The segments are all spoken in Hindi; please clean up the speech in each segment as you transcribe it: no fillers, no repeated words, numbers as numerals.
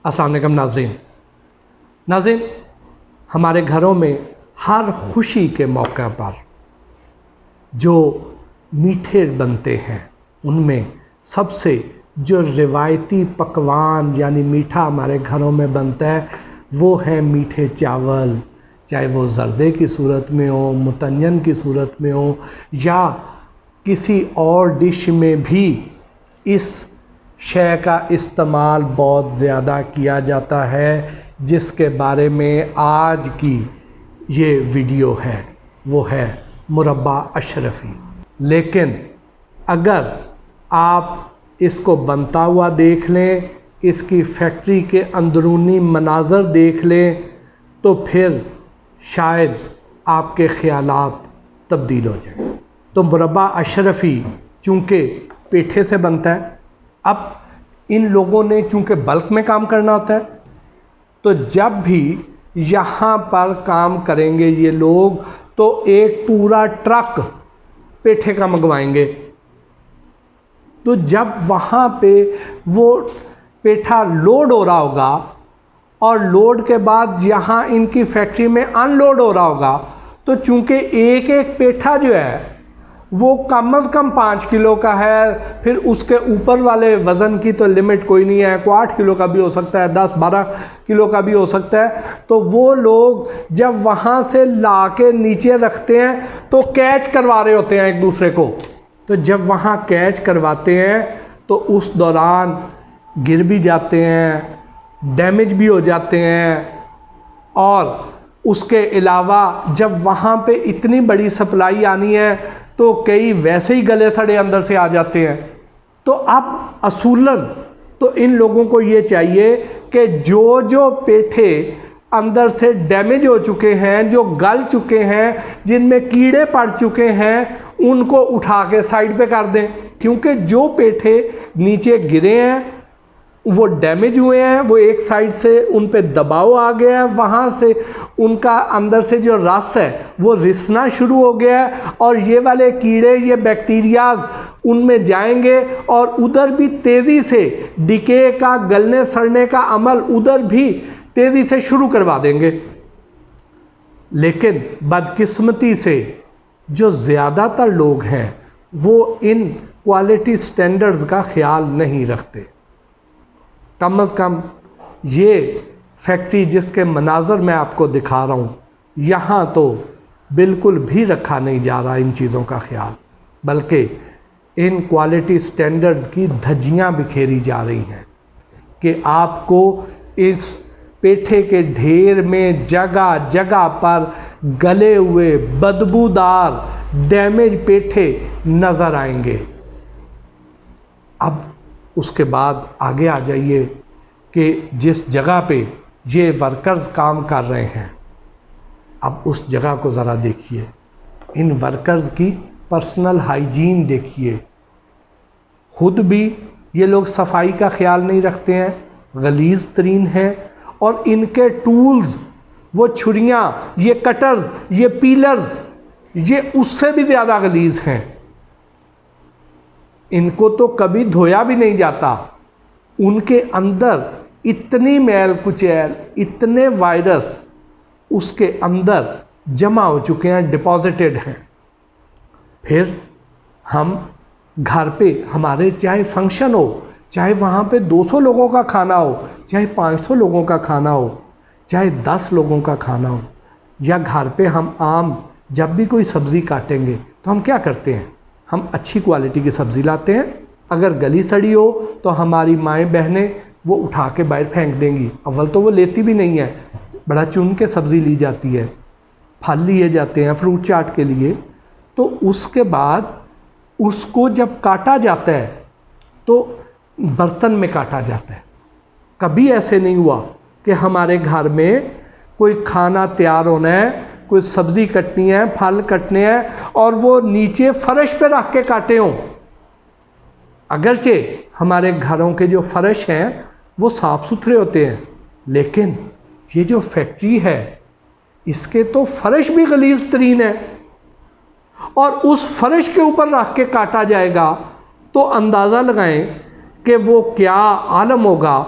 अस्सलाम वालेकुम नाज़रीन, हमारे घरों में हर खुशी के मौके पर जो मीठे बनते हैं उनमें सबसे जो रिवायती पकवान यानी मीठा हमारे घरों में बनता है वो है मीठे चावल, चाहे वो ज़र्दे की सूरत में हो, मुतन्यन की सूरत में हो या किसी और डिश में भी इस शय का इस्तेमाल बहुत ज़्यादा किया जाता है, जिसके बारे में आज की ये वीडियो है वो है मुरब्बा अशरफ़ी। लेकिन अगर आप इसको बनता हुआ देख लें, इसकी फैक्ट्री के अंदरूनी मनाज़र देख लें तो फिर शायद आपके ख़यालात तब्दील हो जाएं। तो मुरब्बा अशरफ़ी चूँकि पेठे से बनता है, अब इन लोगों ने चूँकि बल्क में काम करना होता है तो जब भी यहाँ पर काम करेंगे ये लोग तो एक पूरा ट्रक पेठे का मंगवाएंगे। तो जब वहाँ पे वो पेठा लोड हो रहा होगा और लोड के बाद यहाँ इनकी फैक्ट्री में अनलोड हो रहा होगा तो चूँकि एक एक पेठा जो है वो कम से कम 5 किलो का है, फिर उसके ऊपर वाले वज़न की तो लिमिट कोई नहीं है, को 8 किलो का भी हो सकता है, 10-12 किलो का भी हो सकता है। तो वो लोग जब वहाँ से ला के नीचे रखते हैं तो कैच करवा रहे होते हैं एक दूसरे को। तो जब वहाँ कैच करवाते हैं तो उस दौरान गिर भी जाते हैं, डैमेज भी हो जाते हैं, और उसके अलावा जब वहाँ पे इतनी बड़ी सप्लाई आनी है तो कई वैसे ही गले सड़े अंदर से आ जाते हैं। तो अब असूलन तो इन लोगों को ये चाहिए कि जो जो पेठे अंदर से डैमेज हो चुके हैं, जो गल चुके हैं, जिनमें कीड़े पड़ चुके हैं, उनको उठा के साइड पे कर दें, क्योंकि जो पेठे नीचे गिरे हैं वो डैमेज हुए हैं, वो एक साइड से उन पे दबाव आ गया है, वहाँ से उनका अंदर से जो रस है वो रिसना शुरू हो गया है और ये वाले कीड़े, ये बैक्टीरियाज उनमें जाएंगे और उधर भी तेज़ी से डिके का, गलने सड़ने का अमल उधर भी तेज़ी से शुरू करवा देंगे। लेकिन बदकिस्मती से जो ज़्यादातर लोग हैं वो इन क्वालिटी स्टैंडर्ड्स का ख्याल नहीं रखते। कम से कम ये फैक्ट्री जिसके मनाज़र मैं आपको दिखा रहा हूँ यहाँ तो बिल्कुल भी रखा नहीं जा रहा इन चीज़ों का ख्याल, बल्कि इन क्वालिटी स्टैंडर्ड्स की धज्जियाँ बिखेरी जा रही हैं कि आपको इस पेठे के ढेर में जगह जगह पर गले हुए बदबूदार डैमेज पेठे नज़र आएंगे। अब उसके बाद आगे आ जाइए कि जिस जगह पे ये वर्कर्स काम कर रहे हैं, अब उस जगह को ज़रा देखिए, इन वर्कर्स की पर्सनल हाइजीन देखिए। ख़ुद भी ये लोग सफाई का ख्याल नहीं रखते हैं, गलीज़ तरीन है, और इनके टूल्स, वो छुरियाँ, ये कटर्स, ये पीलर्स, ये उससे भी ज़्यादा गलीज़ हैं। इनको तो कभी धोया भी नहीं जाता, उनके अंदर इतनी मैल कुचैल, इतने वायरस उसके अंदर जमा हो चुके हैं, डिपॉजिटेड हैं। फिर हम घर पे हमारे चाहे फंक्शन हो, चाहे वहाँ पे 200 लोगों का खाना हो, चाहे 500 लोगों का खाना हो, चाहे 10 लोगों का खाना हो, या घर पे हम आम जब भी कोई सब्ज़ी काटेंगे तो हम क्या करते हैं, हम अच्छी क्वालिटी की सब्ज़ी लाते हैं। अगर गली सड़ी हो तो हमारी माएँ बहनें वो उठा के बाहर फेंक देंगी। अव्वल तो वो लेती भी नहीं है, बड़ा चुन के सब्ज़ी ली जाती है, फल लिए जाते हैं फ्रूट चाट के लिए। तो उसके बाद उसको जब काटा जाता है तो बर्तन में काटा जाता है। कभी ऐसे नहीं हुआ कि हमारे घर में कोई खाना तैयार होना है, कोई सब्ज़ी कटनी है, फल कटने हैं और वो नीचे फर्श पे रख के काटे हों। अगरचे हमारे घरों के जो फर्श हैं वो साफ़ सुथरे होते हैं, लेकिन ये जो फैक्ट्री है इसके तो फर्श भी गलीज़ तरीन है और उस फर्श के ऊपर रख के काटा जाएगा तो अंदाज़ा लगाएं कि वो क्या आलम होगा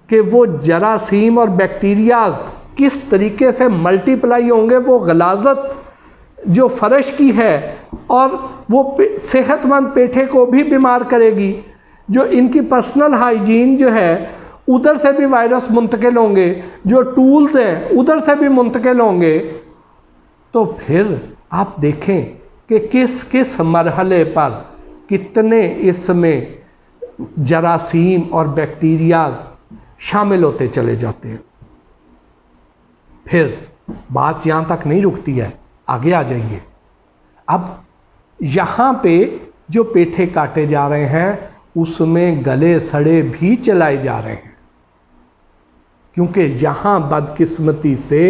कि वो जरासीम और बैक्टीरियाज किस तरीके से मल्टीप्लाई होंगे, वो गलाजत जो फर्श की है और वो सेहतमंद पेठे को भी बीमार करेगी। जो इनकी पर्सनल हाइजीन जो है उधर से भी वायरस मुंतकिल होंगे, जो टूल्स हैं उधर से भी मुंतकिल होंगे। तो फिर आप देखें कि किस किस मरहले पर कितने इसमें जरासीम और बैक्टीरियाज शामिल होते चले जाते हैं। फिर बात यहाँ तक नहीं रुकती है, आगे आ जाइए। अब यहाँ पे जो पेठे काटे जा रहे हैं उसमें गले सड़े भी चलाए जा रहे हैं, क्योंकि यहाँ बदकिस्मती से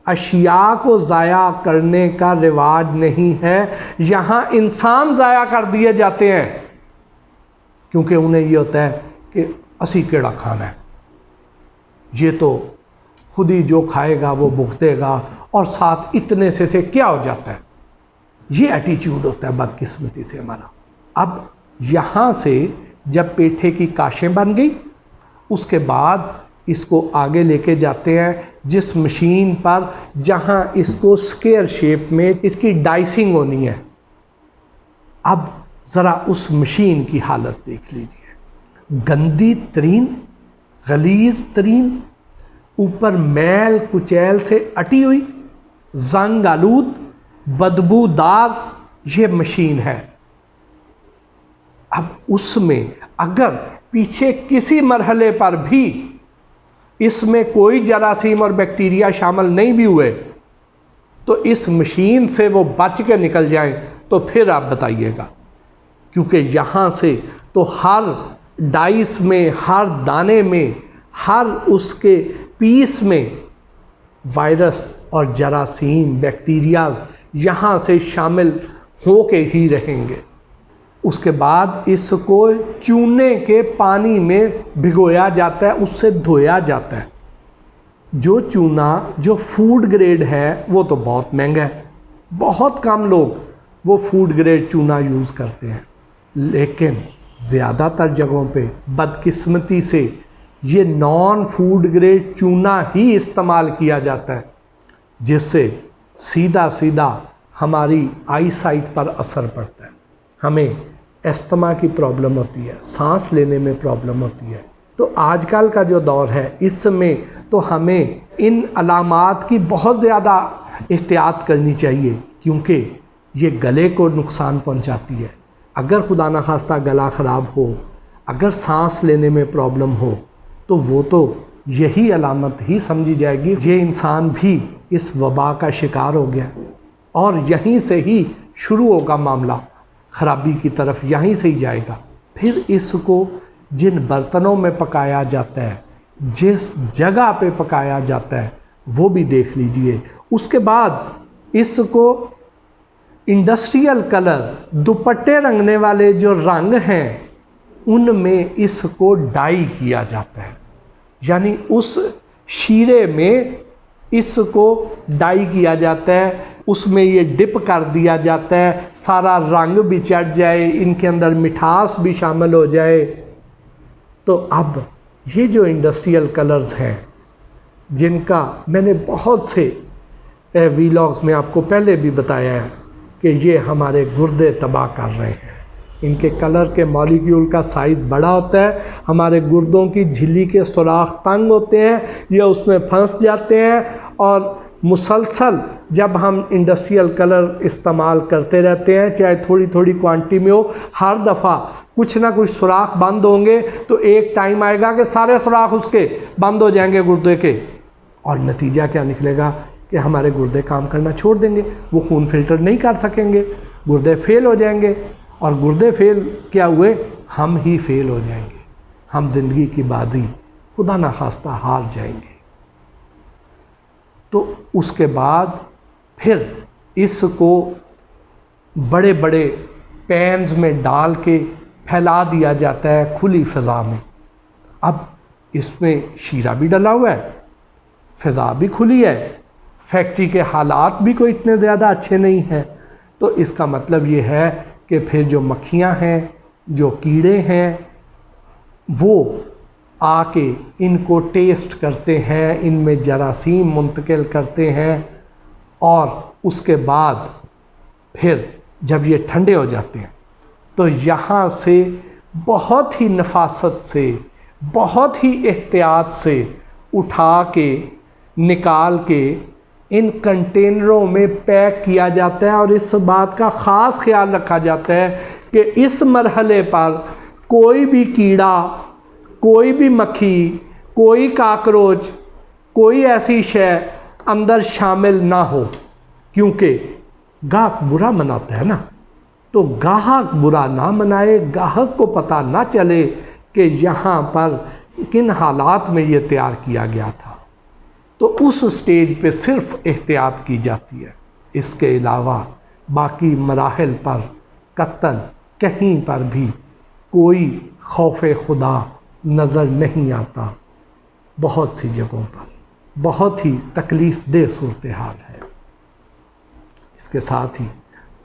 अशिया को ज़ाया करने का रिवाज नहीं है, यहाँ इंसान ज़ाया कर दिए जाते हैं, क्योंकि उन्हें ये होता है कि असी केड़ा खाना है, ये तो खुद ही जो खाएगा वो भुगतेगा और साथ इतने से क्या हो जाता है। ये एटीट्यूड होता है बदकिस्मती से हमारा। अब यहाँ से जब पेठे की काशें बन गई, उसके बाद इसको आगे लेके जाते हैं जिस मशीन पर जहाँ इसको स्क्वायर शेप में इसकी डाइसिंग होनी है। अब ज़रा उस मशीन की हालत देख लीजिए, गंदी तरीन, गलीज़ तरीन, ऊपर मैल कुचैल से अटी हुई, जंग आलूद, बदबूदार ये मशीन है। अब उसमें अगर पीछे किसी मरहले पर भी इसमें कोई जरासीम और बैक्टीरिया शामिल नहीं भी हुए तो इस मशीन से वो बच के निकल जाएं तो फिर आप बताइएगा, क्योंकि यहाँ से तो हर डाइस में, हर दाने में, हर उसके पीस में वायरस और जरासीम बैक्टीरियाज यहाँ से शामिल हो के ही रहेंगे। उसके बाद इसको चूने के पानी में भिगोया जाता है, उससे धोया जाता है। जो चूना जो फूड ग्रेड है वो तो बहुत महंगा है, बहुत कम लोग वो फूड ग्रेड चूना यूज़ करते हैं, लेकिन ज़्यादातर जगहों पे बदकिस्मती से ये नॉन फूड ग्रेड चूना ही इस्तेमाल किया जाता है, जिससे सीधा सीधा हमारी आई साइट पर असर पड़ता है। हमें अस्थमा की प्रॉब्लम होती है, सांस लेने में प्रॉब्लम होती है। तो आजकल का जो दौर है इसमें तो हमें इन अलामात की बहुत ज़्यादा एहतियात करनी चाहिए, क्योंकि ये गले को नुकसान पहुंचाती है। अगर खुदा न खास्ता गला ख़राब हो, अगर सांस लेने में प्रॉब्लम हो, तो वो तो यही अलामत ही समझी जाएगी ये इंसान भी इस वबा का शिकार हो गया, और यहीं से ही शुरू होगा मामला, ख़राबी की तरफ यहीं से ही जाएगा। फिर इसको जिन बर्तनों में पकाया जाता है, जिस जगह पे पकाया जाता है, वो भी देख लीजिए। उसके बाद इसको इंडस्ट्रियल कलर, दुपट्टे रंगने वाले जो रंग हैं उनमें इसको डाई किया जाता है, यानी उस शीरे में इसको डाई किया जाता है, उसमें ये डिप कर दिया जाता है, सारा रंग भी चढ़ जाए, इनके अंदर मिठास भी शामिल हो जाए। तो अब ये जो इंडस्ट्रियल कलर्स हैं, जिनका मैंने बहुत से वीलॉग्स में आपको पहले भी बताया है कि ये हमारे गुर्दे तबाह कर रहे हैं, इनके कलर के मॉलिक्यूल का साइज़ बड़ा होता है, हमारे गुर्दों की झिल्ली के सुराख तंग होते हैं, ये उसमें फंस जाते हैं, और मुसलसल जब हम इंडस्ट्रियल कलर इस्तेमाल करते रहते हैं, चाहे थोड़ी थोड़ी क्वांटिटी में हो, हर दफ़ा कुछ ना कुछ सुराख बंद होंगे, तो एक टाइम आएगा कि सारे सुराख उसके बंद हो जाएंगे गुर्दे के, और नतीजा क्या निकलेगा कि हमारे गुर्दे काम करना छोड़ देंगे, वो खून फिल्टर नहीं कर सकेंगे, गुर्दे फेल हो जाएंगे, और गुर्दे फेल क्या हुए, हम ही फेल हो जाएंगे, हम ज़िंदगी की बाजी खुदा ना खास्ता हार जाएंगे। तो उसके बाद फिर इसको बड़े बड़े पैन्स में डाल के फैला दिया जाता है खुली फ़िज़ा में। अब इसमें शीरा भी डला हुआ है, फ़िज़ा भी खुली है, फैक्ट्री के हालात भी कोई इतने ज़्यादा अच्छे नहीं हैं, तो इसका मतलब ये है कि फिर जो मक्खियाँ हैं, जो कीड़े हैं, वो आके इनको टेस्ट करते हैं, इनमें जरासीम मुंतकिल करते हैं और उसके बाद फिर जब ये ठंडे हो जाते हैं तो यहाँ से बहुत ही नफासत से, बहुत ही एहतियात से उठा के निकाल के इन कंटेनरों में पैक किया जाता है। और इस बात का ख़ास ख्याल रखा जाता है कि इस मरहले पर कोई भी कीड़ा, कोई भी मक्खी, कोई काकरोच, कोई ऐसी शय अंदर शामिल ना हो, क्योंकि गाहक बुरा मनाता है ना। तो गाहक बुरा ना मनाए, गाहक को पता ना चले कि यहाँ पर किन हालात में ये तैयार किया गया था। तो उस स्टेज पे सिर्फ एहतियात की जाती है। इसके अलावा बाकी मराहिल पर कतन कहीं पर भी कोई खौफ खुदा नज़र नहीं आता। बहुत सी जगहों पर बहुत ही तकलीफ़ दह सूरत हाल है। इसके साथ ही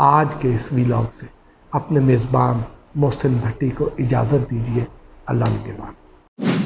आज के इस व्लॉग से अपने मेज़बान मोहसिन भट्टी को इजाज़त दीजिए। अल्लाह निगहबान।